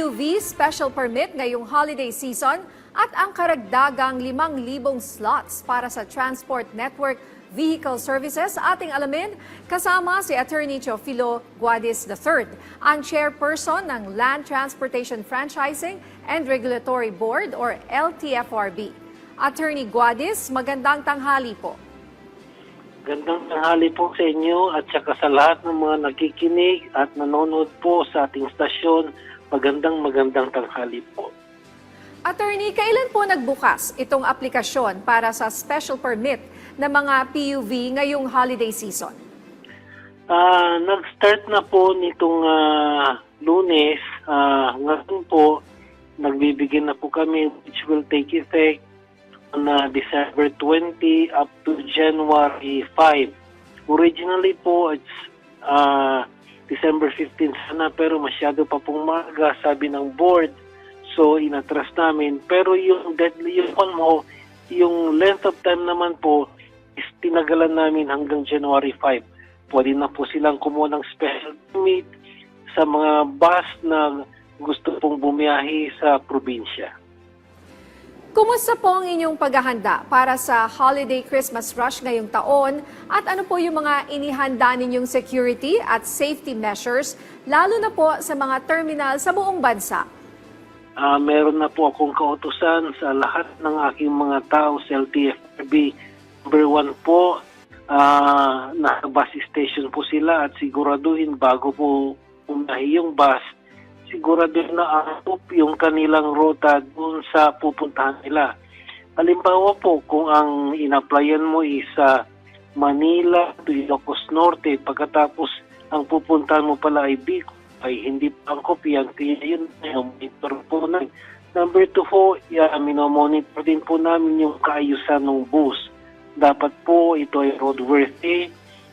PUV special permit ngayong holiday season at ang karagdagang 5,000 slots para sa Transport Network Vehicle Services. Ating alamin kasama si Attorney Teofilo Guadis III, ang chairperson ng Land Transportation Franchising and Regulatory Board or LTFRB. Attorney Guadis, magandang tanghali po. Gandang tanghali po sa inyo at saka sa lahat ng mga nakikinig at nanonood po sa ating stasyon. Magandang tanghali po. Attorney, kailan po nagbukas itong aplikasyon para sa special permit ng mga PUV ngayong holiday season? Nag-start na po nitong Lunes. Ngayon po, nagbibigyan na po kami which will take effect on December 20 up to January 5. Originally po, it's December 15 sana pero masyado pa pong maaga, sabi ng board. So, inatras namin. Pero yung length of time naman po is tinagalan namin hanggang January 5. Pwede na po silang kumuha ng special permit sa mga bus na gusto pong bumiyahe sa probinsya. Kumusta po ang inyong paghahanda para sa holiday Christmas rush ngayong taon at ano po yung mga inihanda ninyong security at safety measures lalo na po sa mga terminal sa buong bansa? Meron na po akong kautusan sa lahat ng aking mga tao sa LTFRB. Number 1 po, nasa bus station po sila at siguraduhin bago po umahi yung bus, siguraduhin na akop yung kanilang rota dun sa pupuntahan nila. Halimbawa po, kung ang in-applyan mo is Manila to Ilocos Norte, pagkatapos ang pupuntahan mo pala ay Bicol, ay hindi pa ang kopyan, kaya yun monitor po namin. Number 2 po, minomonitor din po namin yung kaayusan ng bus. Dapat po ito ay roadworthy,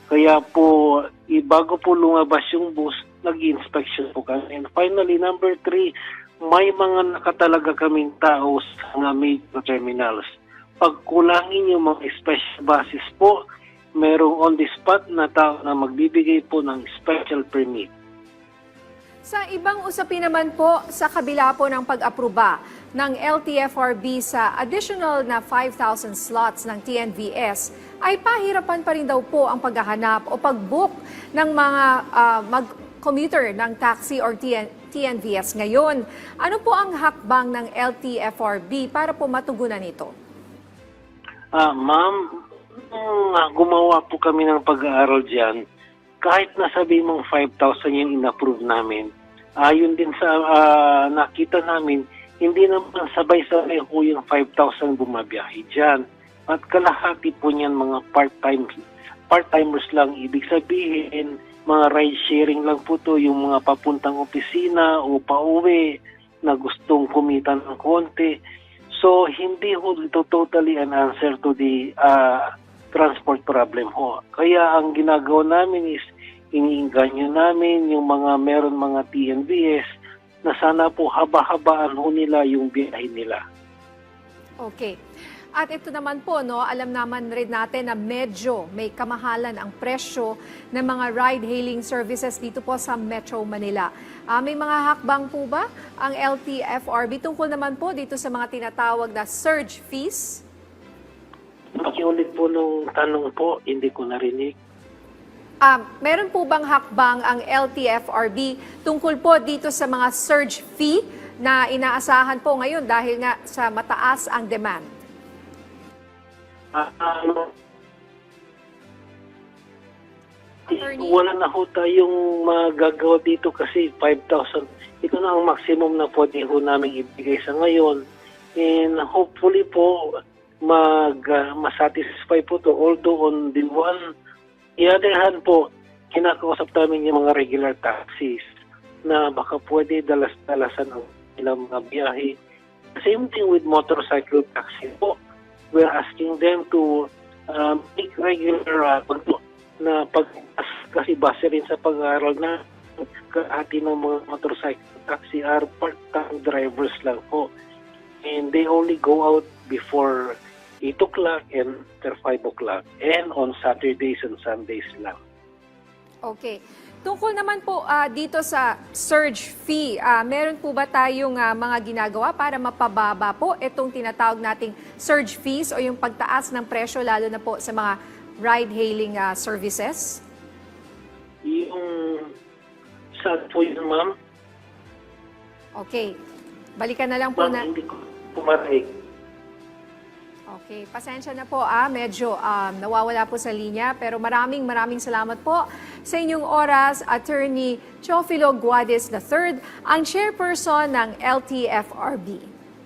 kaya po bago po lumabas yung bus, nag-inspection po kami. And finally, number 3, may mga nakatalaga kaming tao sa mga major terminals. Pag kulangin yung mga special buses po, merong on the spot na tao na magbibigay po ng special permit. Sa ibang usapin naman po, sa kabila po ng pag-aproba ng LTFRB sa additional na 5,000 slots ng TNVS, ay pahirapan pa rin daw po ang paghahanap o pag-book ng mga commuter ng taxi or TNVS ngayon. Ano po ang hakbang ng LTFRB para po matugunan ito? Ma'am, gumawa po kami ng pag-aaral dyan. Kahit nasabi mong 5,000 yung in-approve namin, ayon din sa nakita namin, hindi naman sabay-sabay po yung 5,000 bumabiyahe dyan. At kalahati po niyan mga part-timers lang. Ibig sabihin, mga ride-sharing lang po to, yung mga papuntang opisina o pauwi na gustong kumita ng konti. So, hindi ho ito totally an answer to the transport problem ho. Kaya ang ginagawa namin is iniinganyo namin yung meron mga TNVS na sana po haba-habaan ho nila yung biyahe nila. Okay. At ito naman po, alam naman rin natin na medyo may kamahalan ang presyo ng mga ride-hailing services dito po sa Metro Manila. May mga hakbang po ba ang LTFRB tungkol naman po dito sa mga tinatawag na surge fees? Pakiulit po nung tanong po, hindi ko narinig. Meron po bang hakbang ang LTFRB tungkol po dito sa mga surge fee na inaasahan po ngayon dahil nga sa mataas ang demand? Wala na ho tayong magagawa dito kasi 5,000. Ito na ang maximum na pwede ho namin ibigay sa ngayon. And hopefully po, masatisfy po to. Although on the other hand po, kinakausap namin yung mga regular taxis na baka pwede dalas-dalasan ang ilang mga biyahe. Same thing with motorcycle taxi po. We're asking them to make regular na kasi base rin sa pag-aaral na kahati ng mga motorcycle taxi are part-time drivers lang po. And they only go out before 8 o'clock and after 5 o'clock and on Saturdays and Sundays lang. Okay. Tungkol naman po dito sa surge fee, meron po ba tayong mga ginagawa para mapababa po itong tinatawag nating surge fees o yung pagtaas ng presyo lalo na po sa mga ride-hailing services? Yung saan po yun, ma'am? Okay. Balikan na lang po Ma'am, na... hindi ko pumarig. Okay, pasensya na po medyo nawawala po sa linya pero maraming salamat po sa inyong oras, Attorney Teofilo Guades III, ang chairperson ng LTFRB.